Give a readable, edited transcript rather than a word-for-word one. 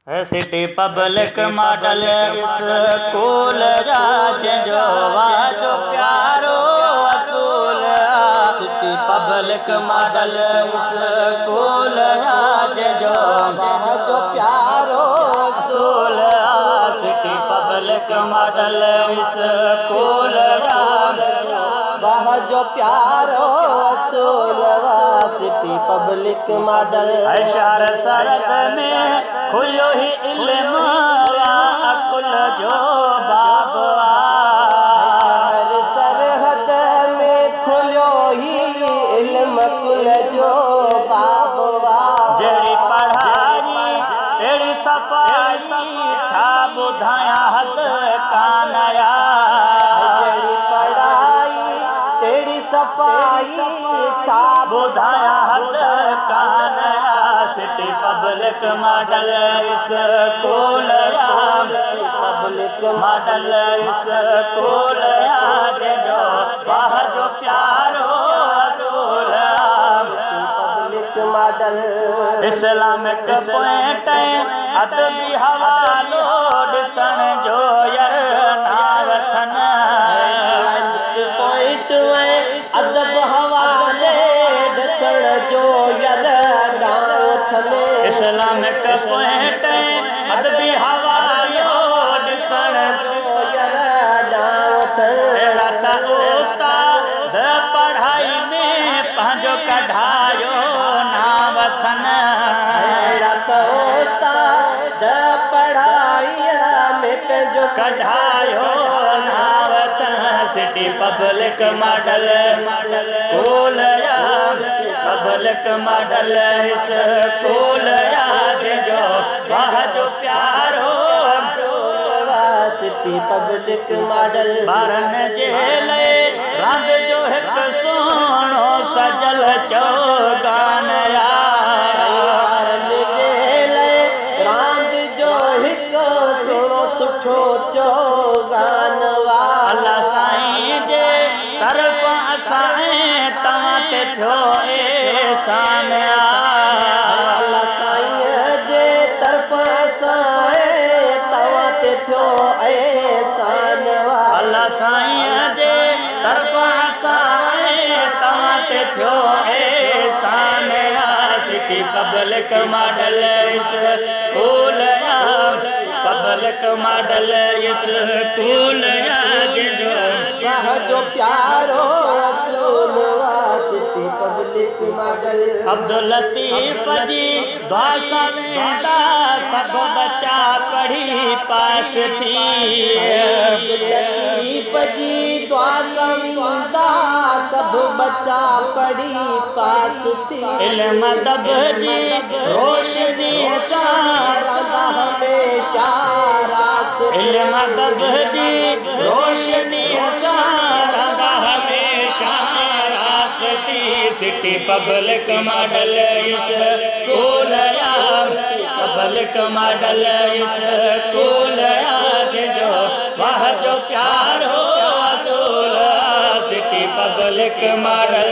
City public model school जो वाजो प्यारो असूल। सिटी पब्लिक मॉडल स्कूल जो वाजो प्यारो असूल। सिटी पब्लिक मॉडल स्कूल जो प्यारो असूल। सिटी पब्लिक मॉडल शहर सरहद में खुलो ही इल्म अकुल जो बाबा। हर सरहद में खुलो ही इल्म अकुल जो बाबा। जड़ी पढ़ाई तेरी सफाई छा बुधाया हद कानया। जड़ी पढ़ाई तेरी सफाई छा बुधाया हद कानया। City public model school public model school जो वाजो प्यारो असूल। पब्लिक मॉडल इस्लामिक पॉइंट अदबी हवालो ॾिसण जो यर नावथन। पॉइंट अदब हवाले ॾिसण जो यर नावथन। इस्लामिक पॉइंट अदबी हवालो ॾिसण जो यर नावथन। अहिड़ा त उस्ताद पढ़ाई में पंहिंजो कढायो नावथन। अहिड़ा त उस्ताद पढ़ाईअ में पंहिंजो कढायो नावथन। City public model school public model school जो वाजो प्यारो। सिटी पब्लिक मॉडल ॿारनि जे लाइ रांदि जो हिकु सुहिणो सजल चौगान। ॿारनि जे लाइ रांदि जो हिकु सुहिणो सुठो चौगान। अल्लाह साईं जे तरफ़ असां तव्हां ते थियो एहसान। अल्लाह साईं जे तरफ़ असां तव्हां ते थियो एहसान। अल्लाह साईं जे तरफ़ असां तव्हां ते थियो एहसान। City public model school public model school जो प्यारो असूल। City public model Abdul Latif जी दुआ सां वेंदा सब बच्चा पढ़ी पास थी। अब्दुल लतीफ जी दुआ सां वेंदा सब बच्चा पढ़ी पास थी। इल्म अदब जी रोशनी सां रहंदा हमेशा रास। इल्म अदब जी रोशनी सां रहंदा हमेशा रास थी। City public model school public model school जो वाजो प्यारो असूल। City public model